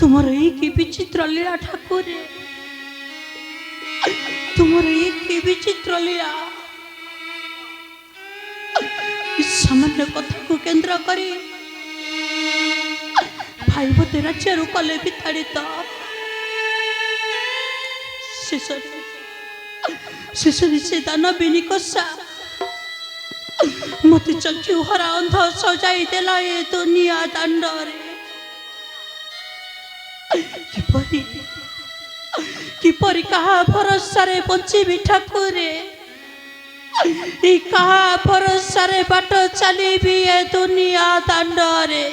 तुमर कि विचित्र लीला ठाकुर तुमर कि विचित्र लीला सामान्य कथा को केंद्र करी भाई भते राज्य कले विताड़ित शेष से दानविनी कषा मत चक्षु हरा अंध सजाई देला ये दुनिया दांडरे किपरि कहा भरोसा रे बंची ठाकुरे कहा भरोसा रे बाट चली ए दुनिया दांडरे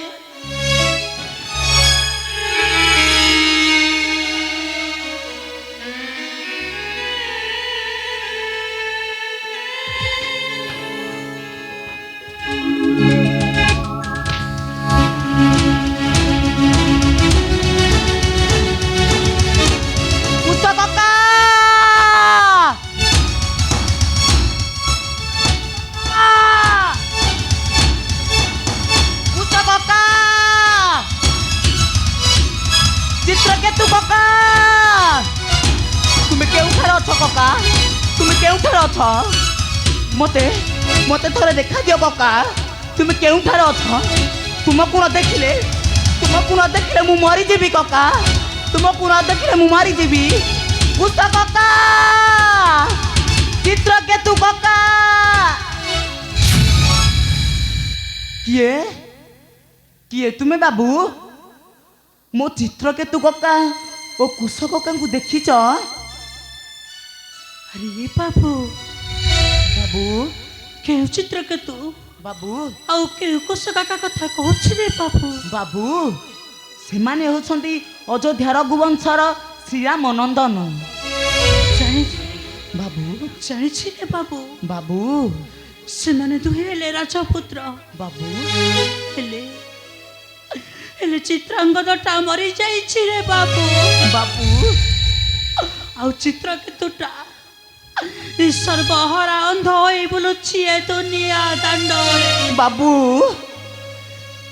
मते मते थोड़े देखा दियो कका तुम केउठार अछ तुमको न देखिले मु मरी जेबी कका तुमको न देखिले मु मरी जेबी पुष्पा कका चित्रकेतु कका किए किए तुम्हें बाबू मो चित्रकेतु कका ओ कुश कका को देखिच अरे बाबू बाबू के चित्रकेतु बाबू आउ के कुश काका कथा कहछि रे बाबू बाबू से माने होछंती अयोध्या रघुवंशर श्रीराम नंदन जानि बाबू जानि रे बाबू बाबू से माने दुहेले राजपुत्र बाबू हेले हेले चित्रांगदटा मरी जाइछि रे बाबू बाबू आउ चित्रकेतुटा सर्वहरा अंध होई बुलुछि ए दुनिया दांडरे बाबू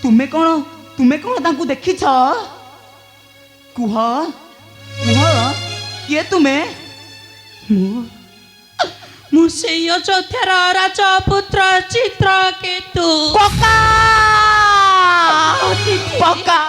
तुम्हें कौन तांकु देखिछ कुह कुह किए तुम्हें मु से अयोध्यार राजपुत्र चित्रकेतु कका कका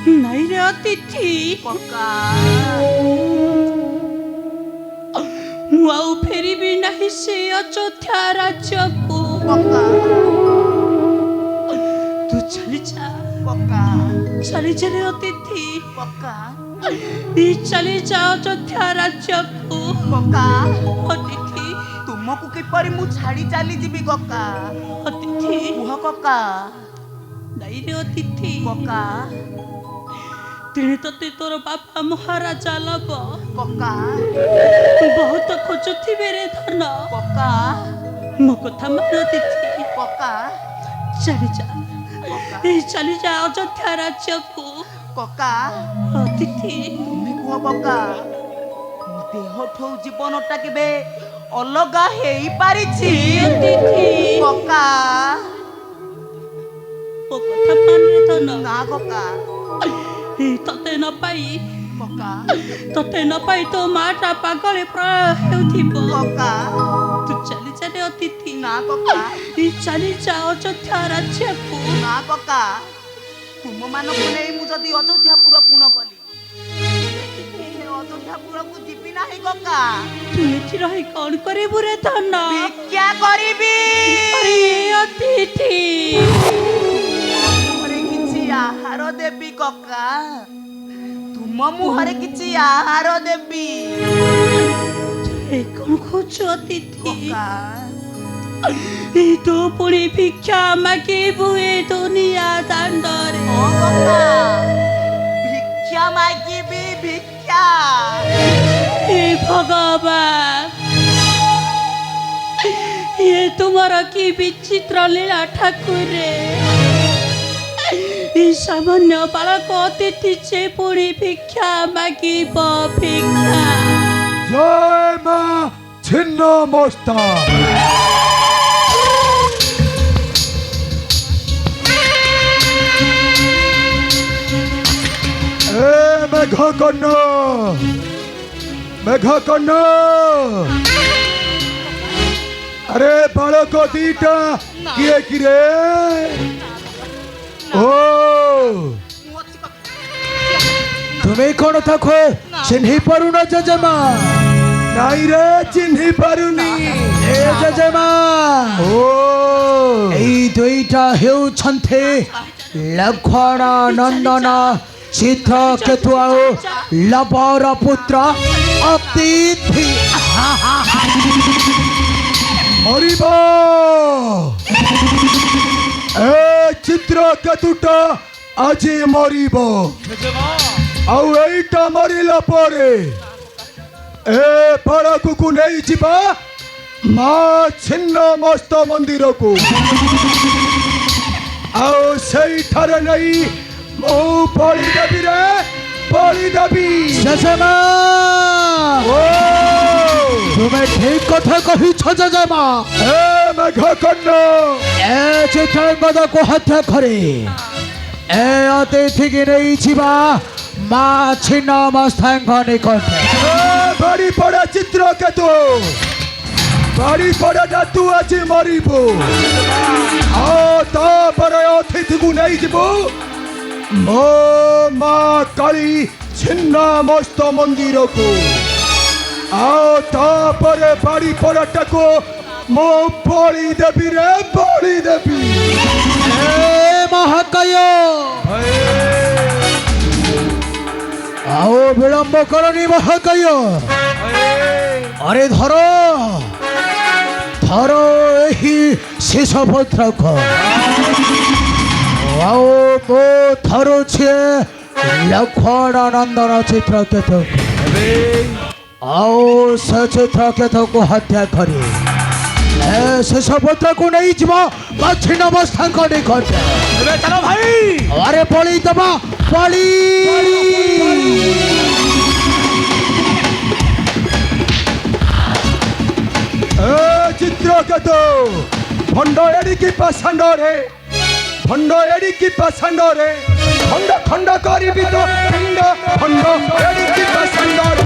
नहीं रे अतिथि मुआउ फेरी भी नहीं से अयोध्या राज्य को तू चली जा रे अतिथि चली जा अयोध्या राज्य को अतिथि तुमको किपरि मु छाड़ी चली जीवी कका अतिथि कुह कका नहीं रे अतिथि कका तेरे तते तोर बापा महाराजा लब कका बहुत खोजुथिबे रे धन कका मो कथा मान अतिथि कका चली जा अयोध्या राज्य को कका अतिथि तुम्हें कुह कका देह ठौ जीवनटा केबे अलगा हेई पारिछि अतिथि कका ओ कथा मान रे धन ना कका तते न पाई कका तते न पाई तो माटा पागल हेउथिबो कका तू चली जा रे अतिथि ना कका चली जा अयोध्या राज्य को ना कका तुम मानकु नै मु जदी अयोध्यापुर को न गली अयोध्यापुर को जीवी नाही कका तू एठी रही कोन करिबु रे धन क्या करिबी अरे अतिथि मुहरे किछि आहार देबी कका तुम मुहरे किछि आहार देबी कौन खोज अतिथि कका तो पुणी भिक्षा मागे बुए दुनिया दांडरे ओ कका ମାଗିବି ଭିକ୍ଷା। हे भगवान, ये तुम्हारा की विचित्र लीला ठाकुर सामान्य बालक अतिथि से पुणी भिक्षा मागिब भिक्षा। জয় মা ছিন্ন মস্তা। মেঘকর্ণ মেঘকর্ণ আরে বালক দিটা কিয়ে কিরে ও তুমি কোন থাকো চিহ্নি পারু না জেজেমা নাই রে চিহ্নি পারুনি এ জেজেমা ও এই দুইটা হেউছন্তে লক্ষ্মণ নন্দন চিত্রকেতু ଆଉ ଲବର ପୁତ୍ର ଅତିଥି ମରିବ ଏ ଚିତ୍ରକେତୁଟା ଆଜି ମରିବ ଆଉ ଏଇଟା ମରିଲା ପରେ ଏ ବାଳକକୁ ନେଇଯିବା ମା ଛିନ୍ନ ମସ୍ତ ମନ୍ଦିରକୁ ଆଉ ସେଇଠାରେ ନେଇ ମୁଁ ବଳି ଦେବି ରେ ବଳି ଦେବି। ଜେଜେମା ତୁମେ ଠିକ କଥା କହିଛ ଜେଜେମା। ଏ ମେଘକର୍ଣ୍ଣ ଏ ଚିତ୍ରାଙ୍ଗଦାକୁ ହତ୍ୟା କରି ଏ ଅତିଥିକି ନେଇଯିବା ମା ଛିନ୍ନ ମସ୍ତାଙ୍କ ନିକଟରେ। ବାଡ଼ି ପଡ଼ା ଚିତ୍ରକେତୁ ବାଡ଼ି ପଡ଼ାଟା ତୁ ଆଜି ମରିବୁ ଆଉ ତାପରେ ଅତିଥିକୁ ନେଇଯିବୁ ମୋ ମା କାଳୀ ଛିନ୍ନ ମସ୍ତ ମନ୍ଦିରକୁ ଆଉ ତାପରେ ବାଡ଼ି ପଡ଼ାଟାକୁ ମୁଁ ବଳି ଦେବି ରେ ବଳି ଦେବି। ମହାକାୟ ଆଉ ବିଳମ୍ବ କରନି ମହାକାୟ ଆରେ ଧର ଧର ଏହି ଶେଷ ପତ୍ରକ ଆଉ ମୁଁ ଧରୁଛି ଲକ୍ଷ୍ମଣ ନନ୍ଦନ ଚିତ୍ରକେତୁ ଆଉ ସେ ଚିତ୍ରକେତୁକୁ ହତ୍ୟା କରି ଶେଷ ପତ୍ରକୁ ନେଇଯିବ ଛିନ୍ନ ମସ୍ତାଙ୍କ ନିକଟରେ। ଆରେ ବଳି ଦେବା ବଳି। ଚିତ୍ରକେତୁ ଭଣ୍ଡ ଏଡ଼ିକି ପାଷାଣ୍ଡରେ ଭଣ୍ଡ ଏଡ଼ିକି ପାଷାଣ୍ଡରେ ଖଣ୍ଡ ଖଣ୍ଡ କରିବି ତ ପିଣ୍ଡ ଭଣ୍ଡ ଏଡ଼ିକି ପାଷାଣ୍ଡରେ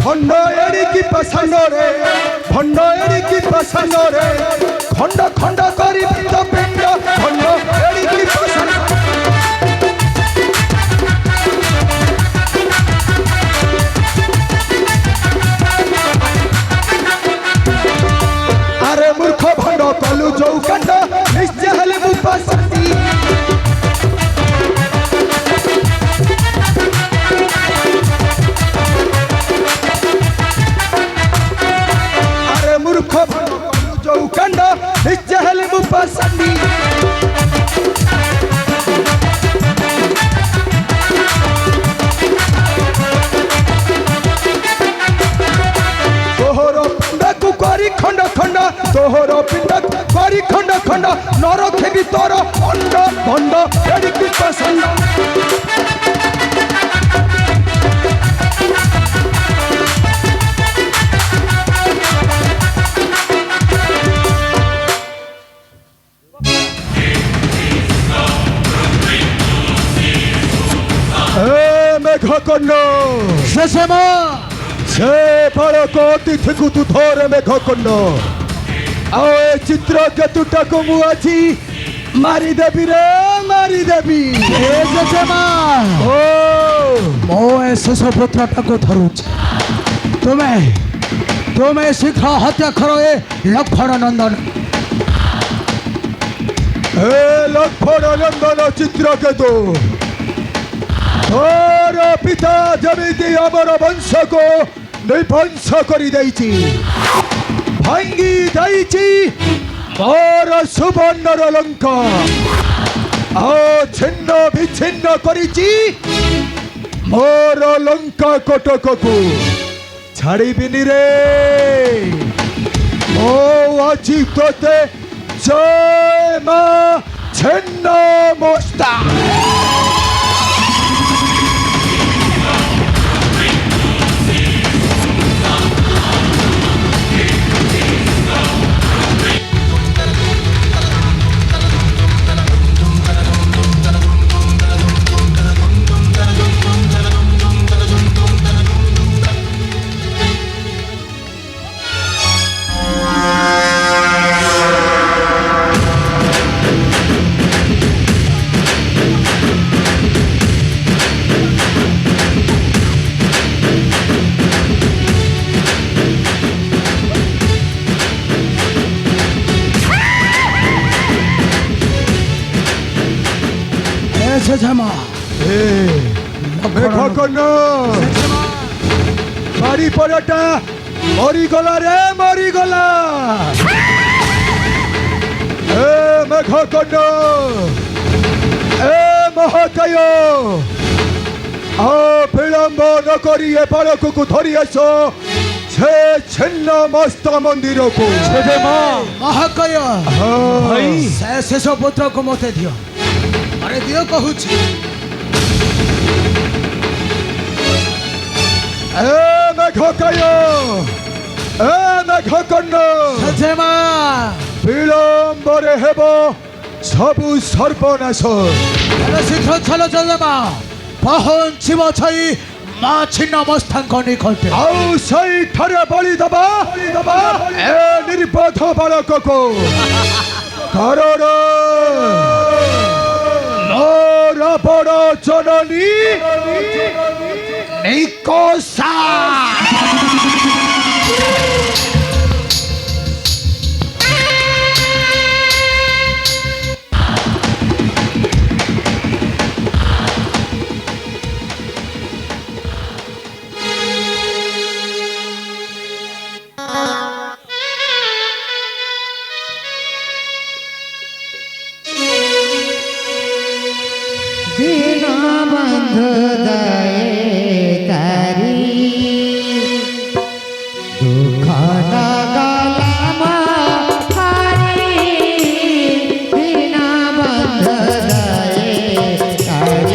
ভণ্ড এড়িকি পাষাণ্ডরে ভণ্ড এড়িকি পাষাণ্ডরে খণ্ড খণ্ড করিবি তো পিণ্ড ভণ্ড এড়িকি পাষাণ্ড। আরে মূর্খ ভণ্ড কলু যৌ কাণ্ড নিশ্চয় হলে মু পাশান্তি। মূর্খ যৌ কাণ্ড নিশ্চয় হলে মু পাশান্তি। তোহর পিণ্ডাকু করি খণ্ড খণ্ড তোহর পিণ্ডাকু করি খণ্ড খণ্ড নরখেবি তোর অণ্ড ভণ্ড এড়িকি পাষাণ্ড। মেঘকর্ণ জেজেমা সে বালক অতিথিକୁ ତୁ ଧରେ মেঘকর্ণ ଆଉ ଏ ଚିତ୍ରକେତୁଟାକୁ ମୁଁ ଆଜି ମାରିଦେବି ରେ ମାରିଦେବି। ଜେଜେମା ଓ ମୁଁ ଏ ଶେଷ ପତ୍ରଟାକୁ ଧରୁଛି ତୁମେ ତୁମେ ଶୀଘ୍ର ହତ୍ୟା କର ଏ ଲକ୍ଷ୍ମଣ ନନ୍ଦନ। ଏ ଲକ୍ଷ୍ମଣ ନନ୍ଦନ ଚିତ୍ରକେତୁ তোর পিতা যেমিতি আমার বংশকে নিবংশ করে দিয়েছি ଭାଙ୍ଗି ଦେଇଛି ମୋର ସୁବର୍ଣ୍ଣର ଲଙ୍କା ଆଉ ଛିନ୍ନ ବିଚ୍ଛିନ୍ନ କରିଛି ମୋର ଲଙ୍କା କଟକକୁ ଛାଡ଼ିବିନି ରେ ଓ ଆଜି ତୋତେ ଜୟ ମା ଛିନ୍ନ ମସ୍ତା 세자마 ମେଘ କର୍ଣ୍ଣ ବାଡ଼ି ପରଟା ମରିଗଲା ରେ ମରିଗଲା ଏ ମେଘ କର୍ଣ୍ଣ ଏ ମହାକାୟ ବିଳମ୍ବ ନ କରି ଏ ବାଳକକୁ ଧରି ଆସ ସେ ଛିନ୍ନ ମସ୍ତ ମନ୍ଦିରକୁ महाकाय ଭାଇ शेष पुत्र को मते दियो अरे दियो कहूची ଏ ମେଘକାୟ ଏ ମେଘ କର୍ଣ୍ଣ 세자마 ବିଳମ୍ବରେ ହେବ ସବୁ ସର୍ବନାଶ ହେଲେ ଶୀଘ୍ର ଚାଲ ଜଲମା ପହଞ୍ଚିବ ଛଇ ମା ଛିନ୍ନ ମସ୍ତାଙ୍କ ନିକଟରେ ଆଉ ସେଇଠାରେ ବଳି ଦବା ଏ ନିର୍ବୋଧ ବାଳକକୁ କାରଣ ମୋର ବଡ଼ ଜନନୀ ନିକୋଷା